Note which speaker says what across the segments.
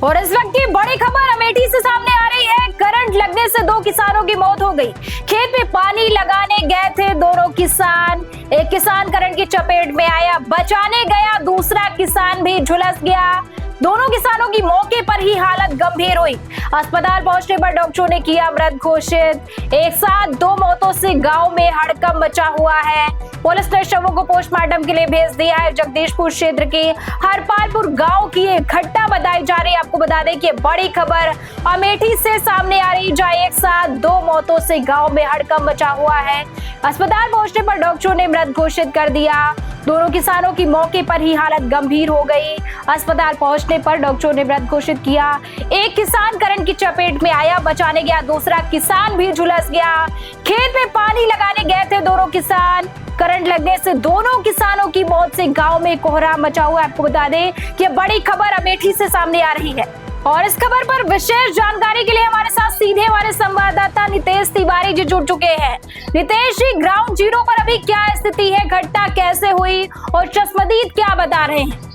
Speaker 1: और इस वक्त की बड़ी खबर अमेठी से सामने आ रही है। करंट लगने से 2 किसानों की मौत हो गई। खेत में पानी लगाने गए थे दोनों किसान। एक किसान करंट की चपेट में आया, बचाने गया, दूसरा किसान भी झुलस गया। दोनों किसानों की मौके पर ही हालत गंभीर हुई। अस्पताल पहुंचने पर डॉक्टरों ने किया मृत घोषित। एक साथ 2 मौतों से गांव में हड़कंप मचा हुआ है। पुलिस ने शवों को पोस्टमार्टम के लिए भेज दिया है। जगदीशपुर क्षेत्र के हरपालपुर गांव की एक घटना बताई जा रही है। आपको बता दें कि बड़ी खबर अमेठी से सामने आ रही, जहां एक साथ 2 मौतों से गांव में हड़कंप मचा हुआ है। अस्पताल पहुंचने पर डॉक्टरों ने मृत घोषित कर दिया। दोनों किसानों की मौके पर ही हालत गंभीर हो गई। अस्पताल पहुंचने पर डॉक्टरों ने मृत घोषित किया। एक किसान करंट की चपेट में आया, बचाने गया, दूसरा किसान भी झुलस गया। खेत में पानी लगाने गए थे दोनों किसान। करंट लगने से दोनों किसानों की मौत से गांव में कोहराम मचा हुआ है। आपको बता दें कि बड़ी खबर अमेठी से सामने आ रही है। और इस खबर पर विशेष जानकारी के लिए हमारे साथ सीधे हमारे संवाददाता नितेश तिवारी जी जुड़ चुके हैं। नितेश जी, ग्राउंड जीरो पर अभी क्या स्थिति है, घटना कैसे हुई और चश्मदीद क्या बता रहे हैं?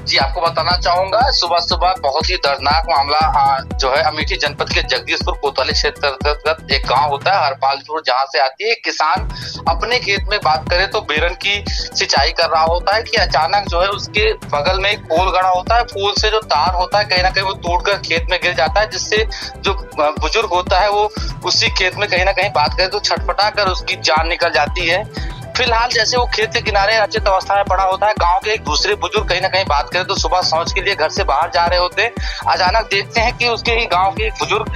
Speaker 2: जी, आपको बताना चाहूंगा, सुबह सुबह बहुत ही दर्दनाक मामला जो है अमेठी जनपद के जगदीशपुर कोतवाली क्षेत्र अंतर्गत एक गांव होता है हरपालपुर, जहां से आती है। एक किसान अपने खेत में बात करें तो बेरन की सिंचाई कर रहा होता है कि अचानक जो है उसके बगल में एक पोल गड़ा होता है। पोल से जो तार होता है कहीं ना कहीं वो तोड़कर खेत में गिर जाता है, जिससे जो बुजुर्ग होता है वो उसी खेत में कहीं ना कहीं बात करें तो छटपटा कर उसकी जान निकल जाती है। फिलहाल जैसे वो खेत के किनारे अचेत अवस्था में पड़ा होता है, गांव के एक दूसरे बुजुर्ग कहीं ना कहीं बात करें तो सुबह शौच के लिए घर से बाहर जा रहे होते हैं। अचानक देखते हैं कि उसके ही गांव के एक बुजुर्ग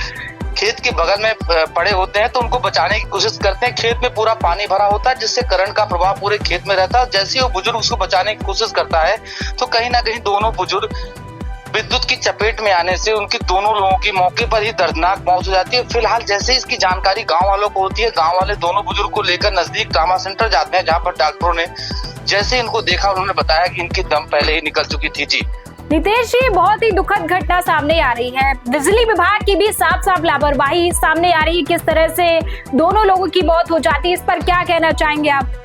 Speaker 2: खेत के बगल में पड़े होते हैं, तो उनको बचाने की कोशिश करते हैं। खेत में पूरा पानी भरा होता है, जिससे करंट का प्रभाव पूरे खेत में रहता है। जैसे ही वो बुजुर्ग उसको बचाने की कोशिश करता है तो कहीं ना कहीं दोनों बुजुर्ग विद्युत की चपेट में आने से उनकी दोनों लोगों की मौके पर ही दर्दनाक मौत हो जाती है। फिलहाल जैसे इसकी जानकारी गांव वालों को होती है, गांव वाले दोनों बुजुर्ग को लेकर नजदीक ट्रामा सेंटर जाते हैं, जहां पर डॉक्टरों ने जैसे इनको देखा उन्होंने बताया कि इनकी दम पहले ही निकल चुकी थी। जी
Speaker 1: नितेश जी, बहुत ही दुखद घटना सामने आ रही है। बिजली विभाग की भी साफ साफ लापरवाही सामने आ रही है। किस तरह से दोनों लोगों की मौत हो जाती है, इस पर क्या कहना चाहेंगे आप?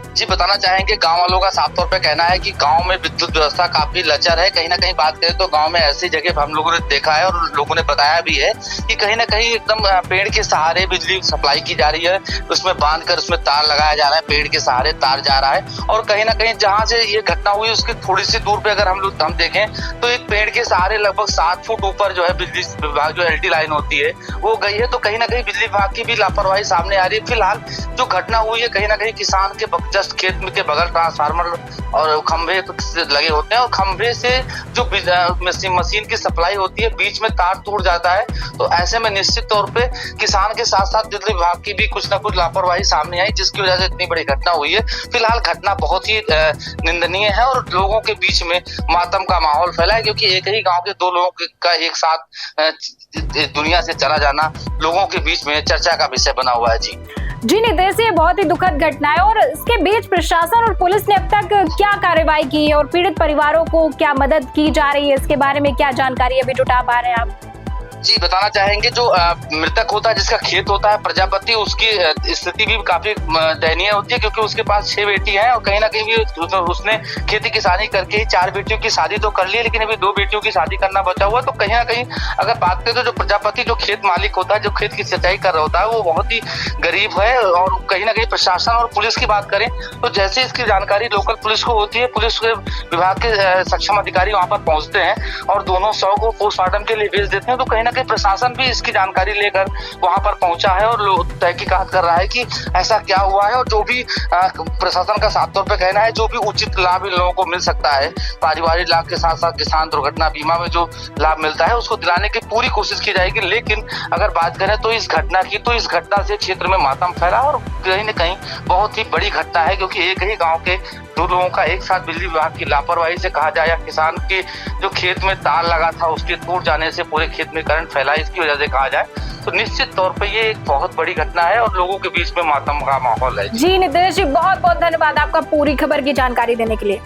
Speaker 2: जी, बताना चाहेंगे, गांव वालों का साफ तौर पे कहना है कि गांव में विद्युत व्यवस्था काफी लचर है। कहीं ना कहीं बात करें तो गांव में ऐसी जगह हम लोगों ने देखा है और लोगों ने बताया भी है कि कहीं ना कहीं एकदम पेड़ के सहारे बिजली सप्लाई की जा रही है। उसमें बांधकर उसमें तार लगाया जा रहा है, पेड़ के सहारे तार जा रहा है। और कहीं ना कहीं जहां से ये घटना हुई उसकी थोड़ी सी दूर पे अगर हम देखें तो एक पेड़ के सहारे लगभग 7 फुट ऊपर जो है बिजली विभाग जो एलटी लाइन होती है वो गई है। तो कहीं ना कहीं बिजली विभाग की भी लापरवाही सामने आ रही है। फिलहाल जो घटना हुई है कहीं ना कहीं किसान के जस्ट खेत के बगल ट्रांसफार्मर और खंभे लगे होते हैं, और खंभे से जो मशीन की सप्लाई होती है बीच में तार टूट जाता है। तो ऐसे में निश्चित तौर पे किसान के साथ साथ बिजली विभाग की भी कुछ ना कुछ लापरवाही सामने आई, जिसकी वजह से इतनी बड़ी घटना हुई है। फिलहाल घटना बहुत ही निंदनीय है और लोगों के बीच में मातम का माहौल फैला है, क्योंकि एक ही गांव के 2 लोगों का एक साथ दुनिया से चला जाना लोगों के बीच में चर्चा का विषय बना हुआ है। जी
Speaker 1: नितेश, ये बहुत ही दुखद घटना है। और इसके बीच प्रशासन और पुलिस ने अब तक क्या कार्रवाई की है और पीड़ित परिवारों को क्या मदद की जा रही है, इसके बारे में क्या जानकारी अभी जुटा पा रहे हैं आप?
Speaker 2: जी, बताना चाहेंगे, जो मृतक होता है जिसका खेत होता है प्रजापति, उसकी स्थिति भी काफी दयनीय होती है, क्योंकि उसके पास 6 बेटी हैं और कहीं ना कहीं भी उसने खेती किसानी करके ही 4 बेटियों की शादी तो कर ली है, लेकिन अभी 2 बेटियों की शादी करना बचा हुआ। तो कहीं ना कहीं अगर बात करें तो जो प्रजापति जो खेत मालिक होता है, जो खेत की सिंचाई कर रहा होता है, वो बहुत ही गरीब है। और कहीं ना कहीं प्रशासन और पुलिस की बात करें तो जैसे इसकी जानकारी लोकल पुलिस को होती है, पुलिस विभाग के सक्षम अधिकारी वहां पर पहुंचते हैं और दोनों शव को पोस्टमार्टम के लिए भेज देते हैं। तो कहीं ना प्रशासन भी इसकी जानकारी लेकर वहां पर पहुंचा है और तहकीकात कर रहा है कि ऐसा क्या हुआ है। और जो भी प्रशासन का साफ तौर पे कहना है, जो भी उचित लाभ इन लोगों को मिल सकता है, पारिवारिक लाभ के साथ साथ किसान दुर्घटना बीमा में जो लाभ मिलता है उसको दिलाने की पूरी कोशिश की जाएगी। लेकिन अगर बात करें तो इस घटना से क्षेत्र में मातम फैला और कहीं न कहीं बहुत ही बड़ी घटना है, क्योंकि एक ही गाँव के 2 लोगों का एक साथ बिजली विभाग की लापरवाही से कहा जाए या किसान के जो खेत में तार लगा था उसके टूट जाने से पूरे खेत में करंट फैला, इसकी वजह से कहा जाए तो निश्चित तौर पे ये एक बहुत बड़ी घटना है और लोगों के बीच में मातम का माहौल है।
Speaker 1: जी नितेश जी, बहुत बहुत धन्यवाद आपका पूरी खबर की जानकारी देने के लिए।